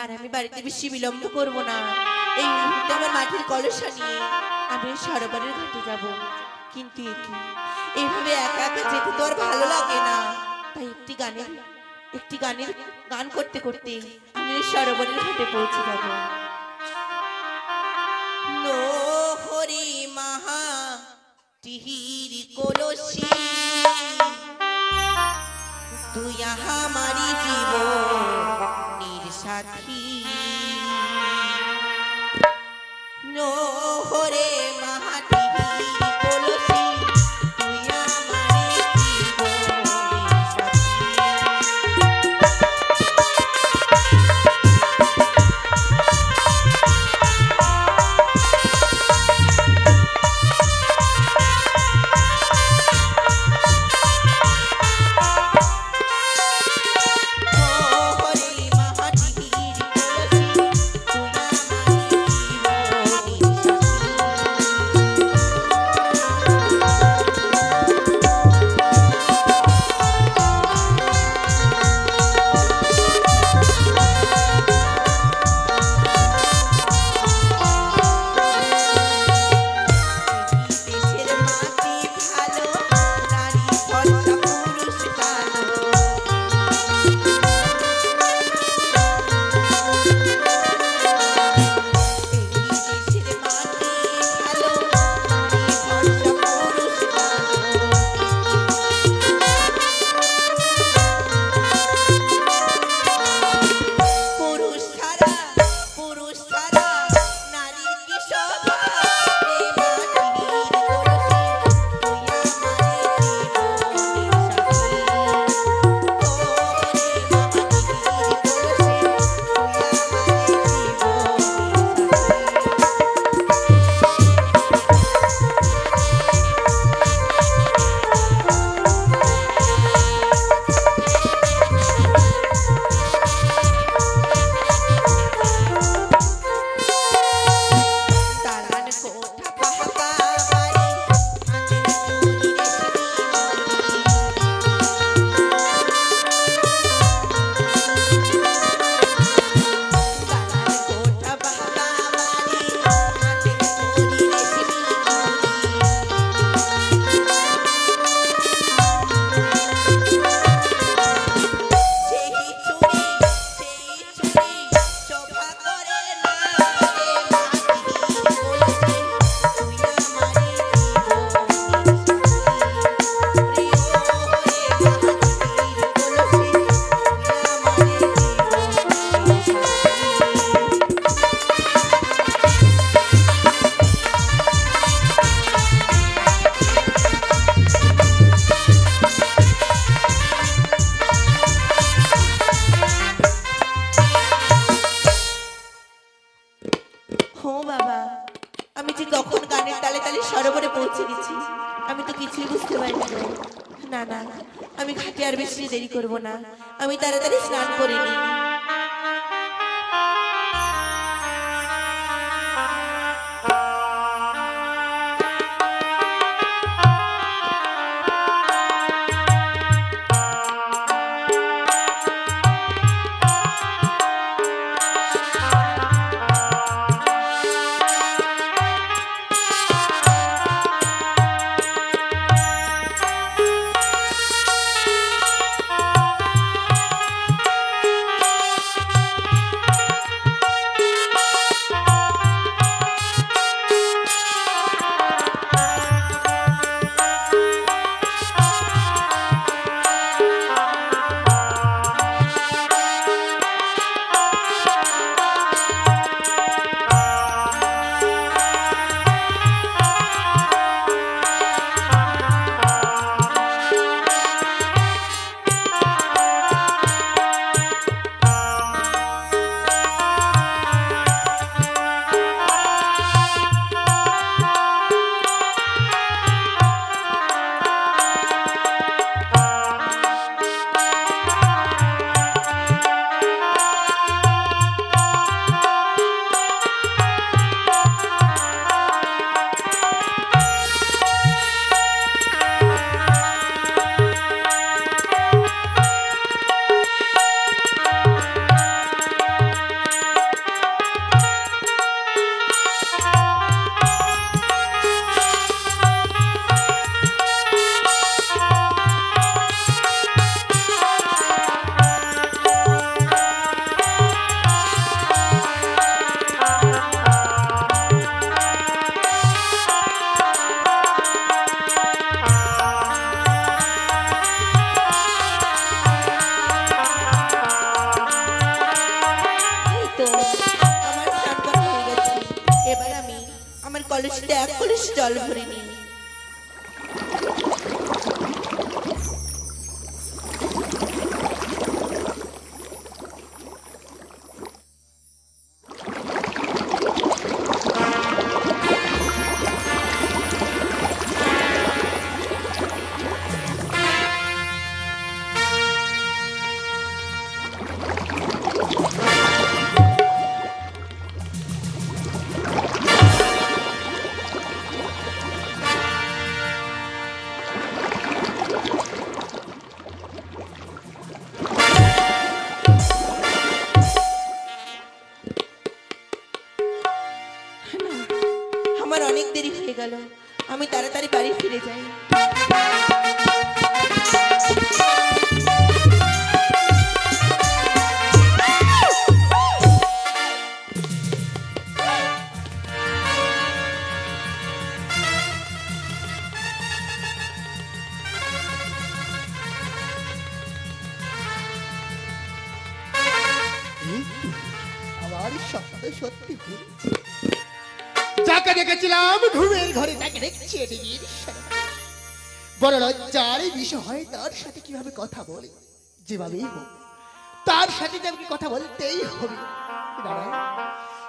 আর আমি বাড়িতে বেশি বিলম্ব করব না। এই মুহূর্তে আমার মাটির কলসা নিয়ে আমি সরোবরের ঘাটে যাব। কিন্তু এইভাবে একা একা যেতে তো আর ভালো লাগে না। তাই একটি গানের গান করতে করতে আমি ওই সরোবরের ঘাটে পৌঁছে যাব। নো হরি মাহা টিহির কলসি তুই আমারি জীবনের সাথী। নো হরে মাহা টিহির কলসি তুই আমারি জীবনের সরোবরে পৌঁছে গেছি। আমি তো কিছুই বুঝতে পারিনি। না না, আমি ঘাটে আর বেশি দেরি করব না। আমি তাড়াতাড়ি স্নান করে নিই। কলসিতে এক কলস জল ভরে নি। আমার অনেক দেরি হয়ে গেল, আমি তাড়াতাড়ি বাড়ি ফিরে যাই। আমার স্বপ্ন সত্যি হয়েছে। যাকে দেখেছিলাম ঘুমের ঘরে তাকে দেখছি এদিকে। বড় লজ্জার বিষয়, তার সাথে কিভাবে কথা বলে, যেভাবেই হোক তার সাথে যেমন কথা বলতেই হবে।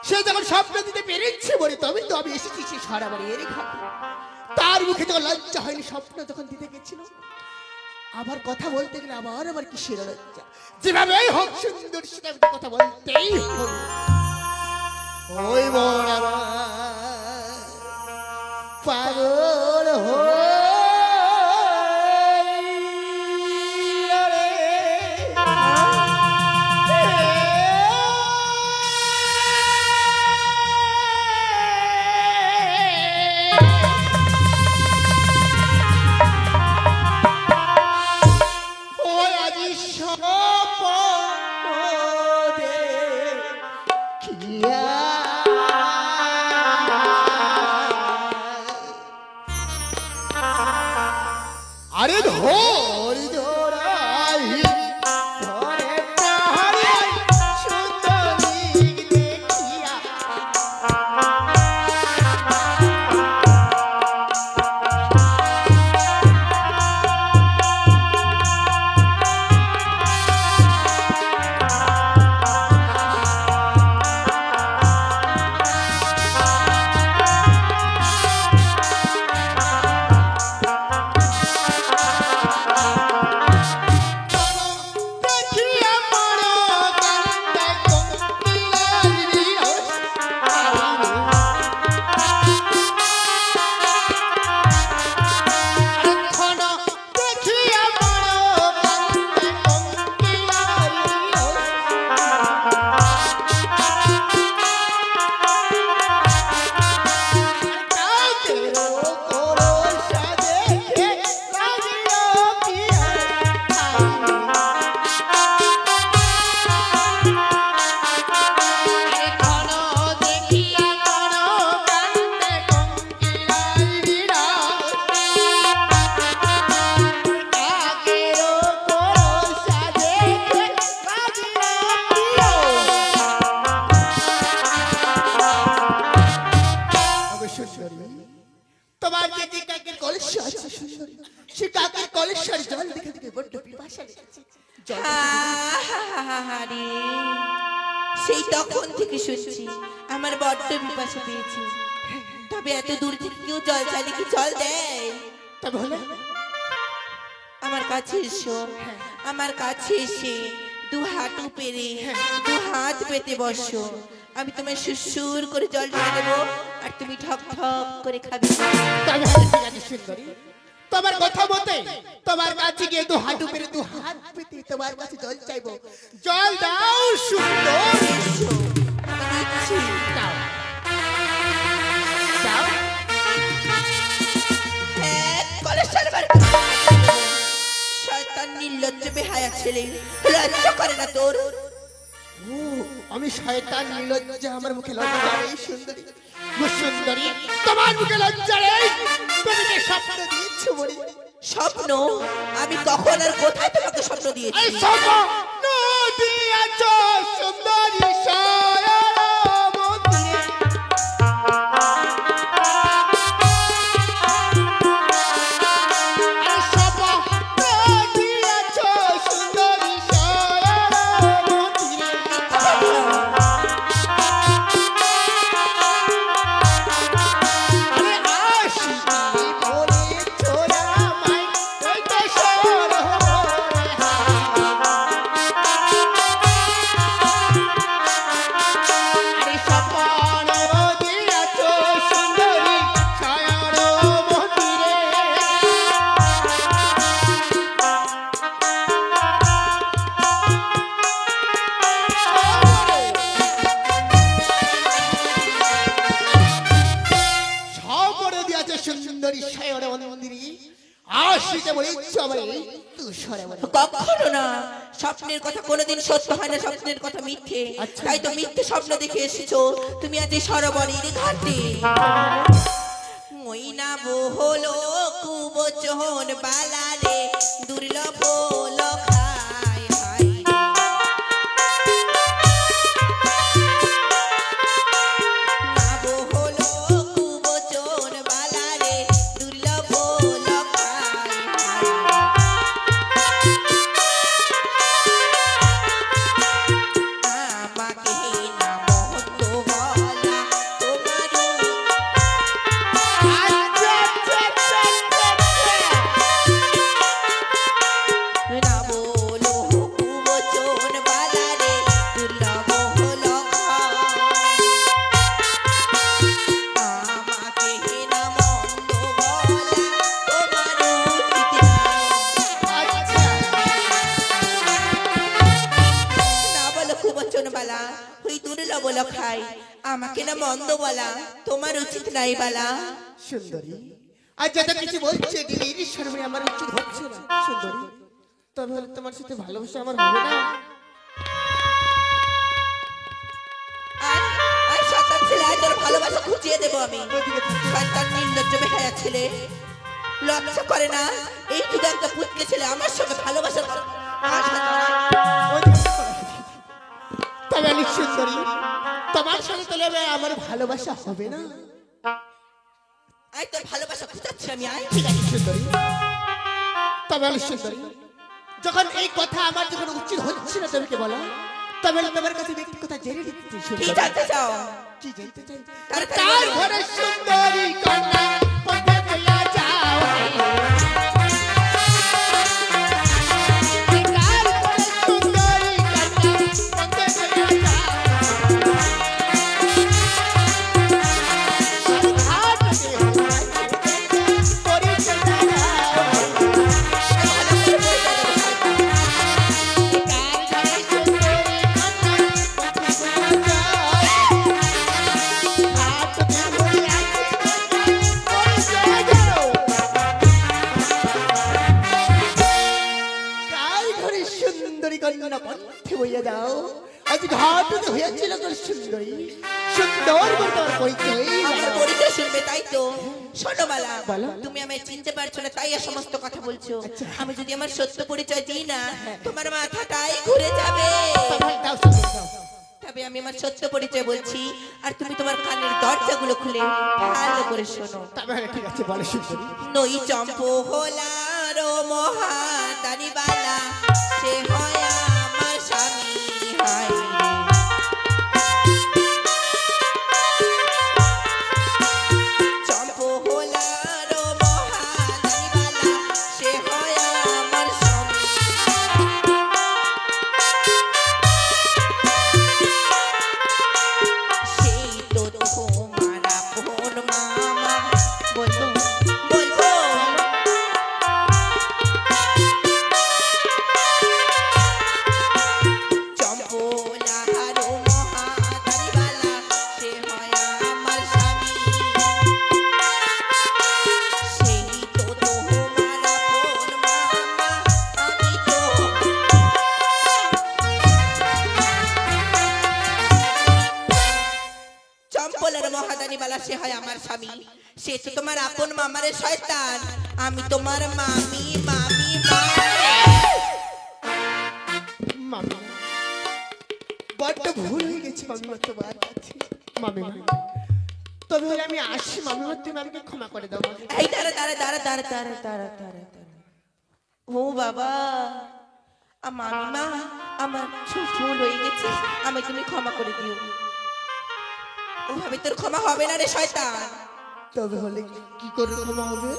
সে যখন স্বপ্ন দিতে পেরেছে বলে তবে তো আমি এসেছি সে সারা বাড়ির ঘাটে। তার মুখে যখন লজ্জা হয়নি স্বপ্ন যখন দিতে গেছিল, আবার কথা বলতে গেলে আবার কিসের লজ্জা, যেভাবেই হোক সুন্দর সাথে কথা বলতেই হবে। ওই বড় পাগল আরে ধর ধরাই ধরে প্রাণে সুন্দরী দেখিয়া। তোমার যে কাকের কলসি আছে সুন্দরী, সে কাকের কলসের জল দেখে দেখে বড্ড পিপাসা লেগেছে। আরে সেই তখন থেকে শুনছি আমার বড্ড পিপাসা পেয়েছে। তবে এত দূর থেকে কেউ জল চাইলে কি জল দেয়? তবে হলো আমার কাছে এসো, আমার কাছে এসে দু হাঁটু পেরে দু হাত পেতে বসো। আমি তোমায় সুসুর করে জল ঢেলে দেবো আর তুমি ঠক ঠক করে খাবে। তবে ঠিক আছে সুন্দরী, তোমার কথা মতে তোমার কাছে গিয়ে দু হাঁটু পেরে দু হাত পেতে তোমার কাছে জল চাইবো। জল দাও সুন্দর, আমি দিচ্ছি। দাও দাও। হ্যাঁ, কলেজের বাড়ি শয়তান নির্লজ্জ বেহায়া ছেলে, লজ্জা করে না তোর? ও আমি শয়তান নির্লজ্জা, আমার মুখে লজ্জা নেই সুন্দরী। সুন্দরী তোমার মুখে লজ্জা নেই? তুমি যে স্বপ্ন দিয়েছো বলি। স্বপ্ন? আমি কখন আর কোথায় তোমাকে স্বপ্ন দিয়েছি? এই স্বপ্ন দিয়েছো সুন্দরী সারা মন্দিরে। সুন্দরী শয়ন মন্দিরে আসিতে বলেছ আমার এই তুষারে বলে। কখনো না, স্বপ্নের কথা কোনোদিন সত্য হয় না, স্বপ্নের কথা মিথ্যে। আচ্ছা। তাই তো মিথ্যে স্বপ্ন দেখে এসেছো তুমি আজ এই সরোবরের ঘাটে। মইনা বহলো কুবচন বালারে দুর্লভ লখায় হায় রে। না বহলো কুবচন বালারে দুর্লভ লখায় হায় রে। আমাকে না মহত্ব বলা তোমারও না বলো কুবচন বালারে দুর্লভ লখায়। আমাকে না মন্দ বলা তোমারও উচিত নয়। না বলো কুবচন বালা ওই দুর্লভ লখায়। আমাকে না মন্দ বলা তোমার উচিত নাই বালা। সুন্দরী আজ যত কিছু বলছে দিদির শরমে আমার উচিত হচ্ছে না সুন্দরী, তবে হলে তোমার সাথে ভালোবাসা আমার হবে না। আর আর শয়তান ছেলে আজ ওর ভালোবাসা খুঁজিয়ে দেবো আমি। শয়তান নির্লজ্জ বেহায়া ছেলে, লজ্জা করে না এই শুধু একটা পুতকে ছেলে আমার সঙ্গে ভালোবাসা আশা করে। তবে আমি সুন্দরী তোমার সাথে তবে আমার ভালোবাসা হবে না। আই তোর ভালোবাসা খুঁজাচ্ছি আমি আই। ঠিক আছে সুন্দরী, তবে আমি সুন্দরী যখন এই কথা আমার যখন উচিত হচ্ছে না তোমাকে বলা, তবে আমি তোমার কাছে একটি কথা জেনে নিতে চাই কি সুন্দরী। জানতে চাও? কি জানতে চাই? তাড়াতাড়ি তার বলো। ঘরে সুন্দরী কন্যা পথে বইয়া যাও। তার ঘরে সুন্দরী কন্যা পথে বইয়া যাও। আর ঘাট দেহ পরিচয় দাও। ভালো করে বলতে দেবো আমার পরিচয় শুনবে তাই তো। শোনো বালা, বলো। তুমি আমায় চিনতে পারছো না তাই এই সমস্ত কথা বলছো। আচ্ছা। আমি যদি আমার সত্য পরিচয় দিই না তোমার মাথাটাই ঘুরে যাবে। তবে আমি আমার সত্য পরিচয় বলছি আর তুমি তোমার কানের দরজাগুলো খুলে ভালো করে শোনো। ঠিক আছে বলো সুন্দরী। নই চম্পু হোলার মহাদানি বালা সে হয় আমার স্বামী হায় রে। চম্পু হোলার মহাদানি বালা সে হয় আমার স্বামী। সেই তো তোমার আপন মামা বলবো বলবো। চম্পলাহার মহাদানিবালা সে হয় আমার স্বামী। সেই তো তোমার আপন মামা আমি তো চম্পলার মহাদানিবালা সে হয় আমার স্বামী। সে তো তোমার আপন মামারে শয়তান, আমি তোমার মামি মামি মামি বড্ড ভুল হয়ে গেছে মামি, তোমার কাছে মামি। তবে হলে আমি আসি মামি, তুমি আমাকে ক্ষমা করে দাও মামি। এই দাঁড়া দাঁড়া দাঁড়া দাঁড়া দাঁড়া দাঁড়া দাঁড়া দাঁড়া। ও বাবা, মামিমা আমার ভুল হয়ে গেছে, আমি তুমি ক্ষমা করে দিও। ওভাবে তোর ক্ষমা হবে না রে শয়তান। তবে হলে কি করে ক্ষমা হবে?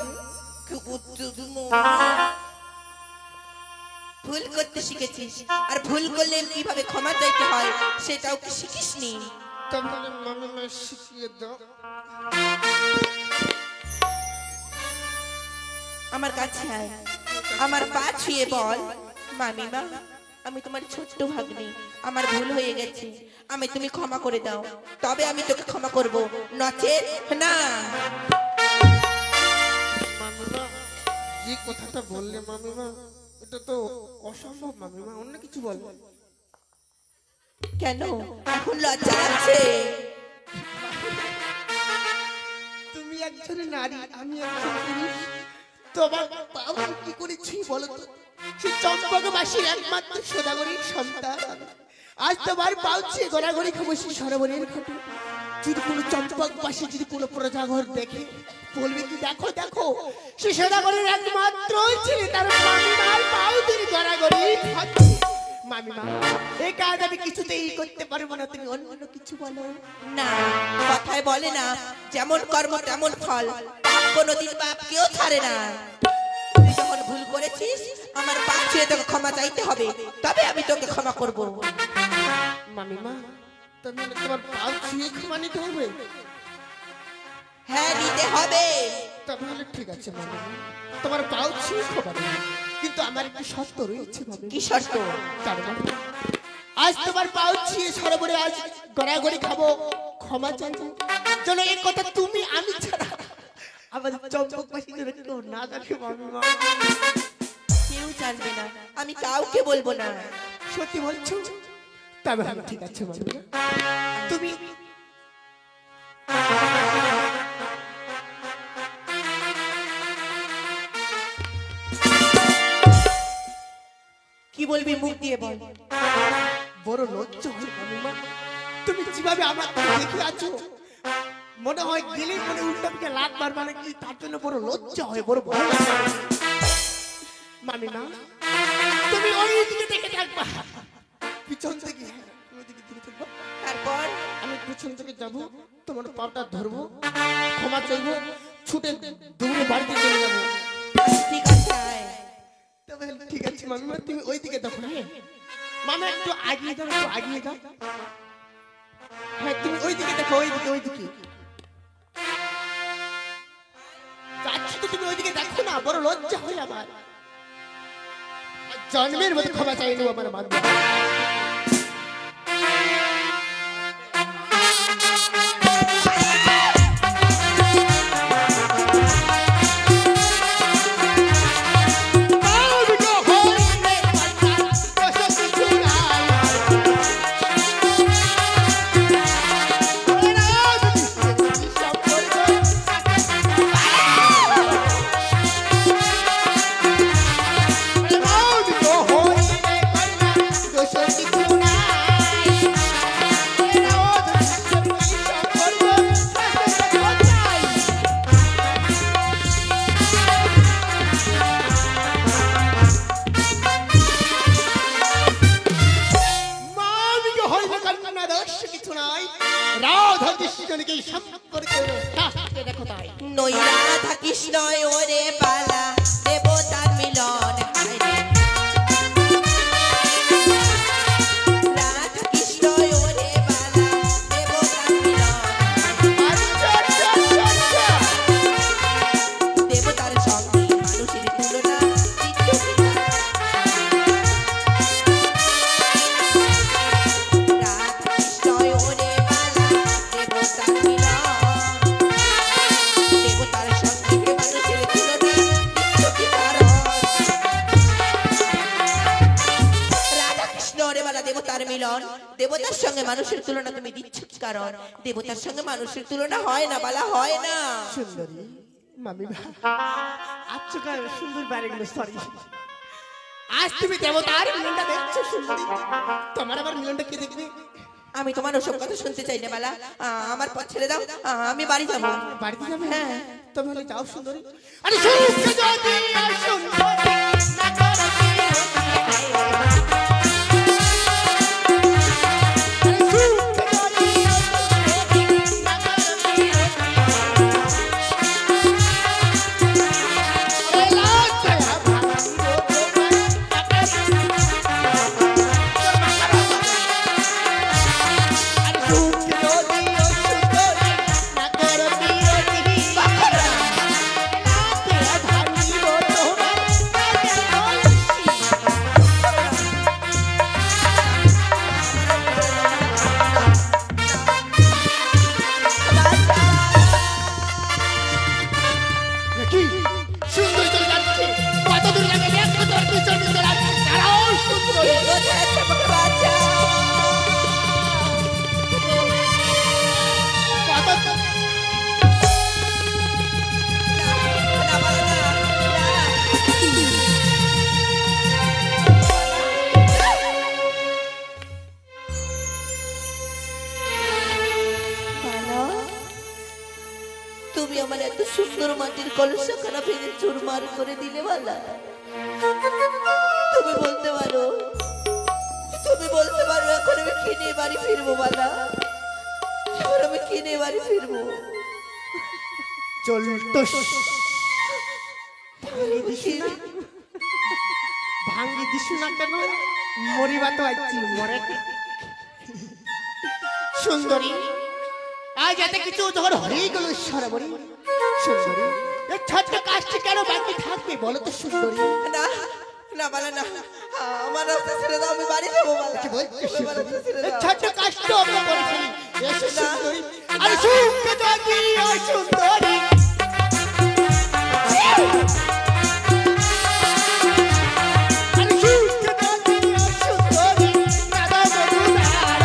ভুল করতে শিখেছিস আর ভুল করলে কিভাবে ক্ষমা চাইতে হয় সেটাও কি শিখিসনি? তবে হলে মামি শিখিয়ে দাও। আমার কাছে আয়, আমার পা ছুঁয়ে বল, মামিমা আমি তোমার ছোট্ট ভাগ্নি, আমার ভুল হয়ে গেছে, আমি তুমি ক্ষমা করে দাও, তবে আমি তোকে ক্ষমা করব, নচেত না। মামিমা, যে কথাটা বললে মামিমা, এটা তো অসম্ভব মামিমা, অন্য কিছু বল। কেন এখন লজ্জা লাগছে? তুমি একজন নারী, আমি একজন পুরুষ, তোমার বাবা কি করেছি বলো তো? সে চম্পকবাসীর একমাত্র সদাগরীর সন্তান। আজ তোমার পাউছে গড়াগড়ি খাবো সে সরোবরের ঘাটে। যদি কোনো চম্পকবাসী যদি কোনো প্রজাঘর দেখে, বলবে কি দেখো দেখো, সে সদাগরের একমাত্র ছেলে তার মামিমার পাউদের গড়াগড়ি খাচ্ছে। মামিমা, এই কাজ আমি কিছুতেই করতে পারবো না, তুমি অন্য কিছু বলো। না, কথায় বলে না, যেমন কর্ম তেমন ফল। পাপ কোনোদিন বাপ কেউ ছাড়ে না। তুই যখন ভুল করেছিস, আমার পাপ ছুঁয়ে তোকে ক্ষমা চাইতে হবে, তবে আমি তোকে ক্ষমা করব। মামিমা, তুমি তোমার পাউ ছুঁয়ে ক্ষমা নিতে হবে? হ্যাঁ, নিতে হবে। তাহলে ঠিক আছে মামিমা, তোমার পাউ ছুঁয়ে ক্ষমা নেব, কিন্তু আমার একটু শর্ত রয়েছে মামিমা। কি শর্ত? জানো মামিমা, আজ তোমার পাউ ছুঁয়ে সরোবরে আজ গড়াগড়ি খাবো, ক্ষমা চাইবো, যেন এই কথা তুমি আমি ছাড়া আমার চম্পকবাসী যেন কেউ না জানে মামিমা। কেউ জানবে না, আমি কাউকে বলবো না। সত্যি বলছো? তবে ঠিক আছে মামিমা, তুমি কি বলবি মুখ দিয়ে বল। বড় লজ্জা হয় মামিমা, তুমি যেভাবে আমাকে দেখে আছো, মনে হয় গেলে মনে উল্টা পিঠে লাত মারবা নাকি, তার জন্য বড় লজ্জা হয়, বড় ভয় লাগে। মামিমা, তুমি ওই দিকে দেখে থাকবা, পিছন থেকে ওই দিকে দেখে থাকবা। তারপর আমি পিছন থেকে যাব, তোমার পাটা ধরবো, ক্ষমা চাইবো, ছুটে দৌড়ে বাড়িতে চলে যাবো। ঠিক আছে, আয়। তবে ঠিক আছে মামিমা, তুমি ওই দিকে দেখো। হ্যাঁ মামা, একটু আগিয়ে যাও, একটু আগিয়ে যাও। হ্যাঁ তুমি ওই দিকে দেখো, ওই দিকে ওই দিকে যাচ্ছি তো, তুমি ওই দিকে দেখো না, বড় লজ্জা হয় আমার। জন্মের মধ্যে ক্ষমা চাই নেবো আমার মানব। নইরা থাকিস নয় ওরে বালা, দেবতার মিলন হায় রে। রাধা কৃষ্ণ ওরে বালা, দেবতার মিলন। দেবতার সঙ্গে মানুষের তুলনা, রাধা কৃষ্ণ ওরে বালা, দেবতার মিলন। দেবতার সঙ্গে মানুষের তুলনা, কি কারণ? রাধা কৃষ্ণ রে বালা, দেবতার মিলন। দেবতার সঙ্গে মানুষের তুলনা তুমি দিচ্ছ কি কারণ? দেবতার সঙ্গে মানুষের তুলনা হয় না বালা, হয় না। সুন্দরী মামিমা, আজকাল সুন্দর বাড়িগুলো সরি, আজ তুমি দেবতার মিলনটা দেখছো সুন্দরী, তোমার আবার মিলনটা কে দেখবে? আমি তোমার ওসব কথা শুনতে চাই না বালা, আমার পথ ছেড়ে দাও, আমি বাড়ি যাবো। বাড়িতে যাবে? হ্যাঁ। তবে হলে যাও সুন্দরী। আরে সুন্দরী আর সুন্দরী না করো তুমি আমার এত সুন্দর মাটির কলসখানা ভেঙে চুরমার করে দিলে বালা। তুমি বলতে পারো, তুমি বলতে পারো এখন আমি কি নিয়ে বাড়ি ফিরবো বালা? এখন আমি কি নিয়ে বাড়ি ফিরবো? চলতো ভাঙ্গি দিস না কেন? মরিবা তো আছি মরে। সুন্দরী, আজ এত কিছু যখন হয়ে গেল সরবরি, সুন্দরী এই ছোট্ট কাজটি কেন বাকি থাকবে বলো তো সুন্দরী? না না বালা না, আমার রাস্তা ছেড়ে দাও, আমি বাড়ি যাবো বালা। কি বলছিস আমার রাস্তা ছেড়ে এই দাও। ছোট্ট কাজটা আমরা করে ফেলি। এসো সুন্দরী, আরে সুখে থাকি ও সুন্দরী। আরে সুখে থাকি ও সুন্দরী, রাধা মধুরার।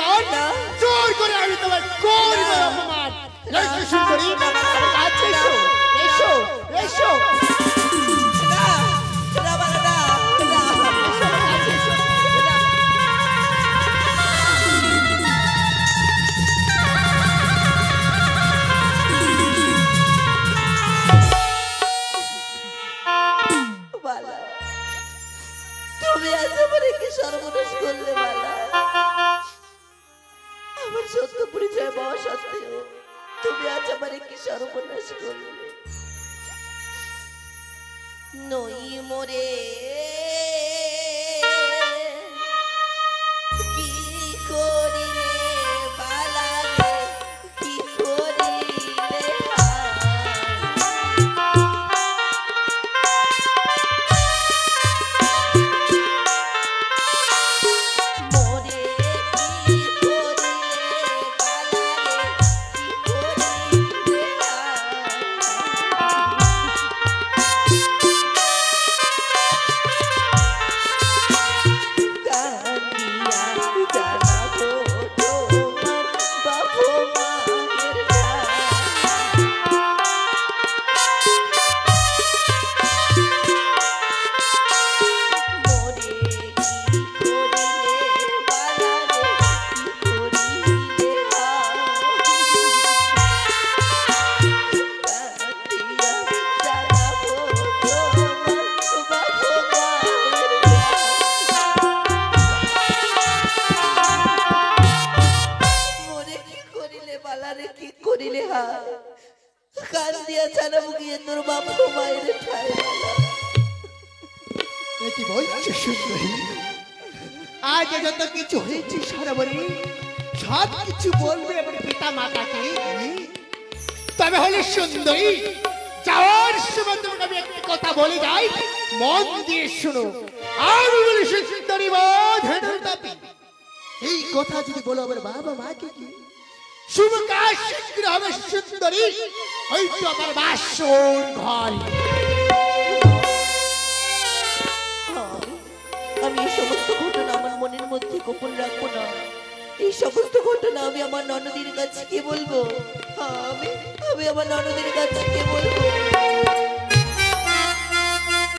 আর জোর করে আমি তোর না না বালা না, না। বালা, তুমি আজ আমার কি সর্বনাশ করলে বালা? আমার সত্য পরিচয় পাওয়া সত্ত্বেও তুমি আজ আমার কি সর্বনাশ করলে? নই মোরে কি করিলে বালা রে, কি করিলে মোরে কি করিলে বালা রে, কি করিলে কান্দিয়া জানাবো তোমার বাপু মায়ের মোরে কি করিলে বালা রে, কি করিলে কান্দিয়া জানাবো তোমার বাপু মোরে কি করিলে বালা রে, কি করিলে হায়? কান দিয়া জানাবো গিয়ে তোর বাপ মায়ের ঠায় বালা। কি বলছো সুন্দরী? আজ যত কিছু হয়েছে সরবরি সব কিছু বলবে আমার পিতা মাতাকে। তবে হলে সুন্দরী, যাওয়ার সময় তোমাকে আমি একটা কথা বলে যাই, মন দিয়ে শোনো। আমি বলি সুন্দরী ধেনুর তাপি, এই কথা যদি বলো আমার বাবা মাকে কি শুভ কাজ শীঘ্র হবে সুন্দরী, হয়তো আমার বাসর ঘর। আমি এই সমস্ত ঘটনা আমার মনের মধ্যে গোপন রাখবো না। এই সমস্ত ঘটনা আমি আমার ননদীর কাছে গিয়ে বলবো। আমি আমি আমার ননদীর কাছে গিয়ে বলবো।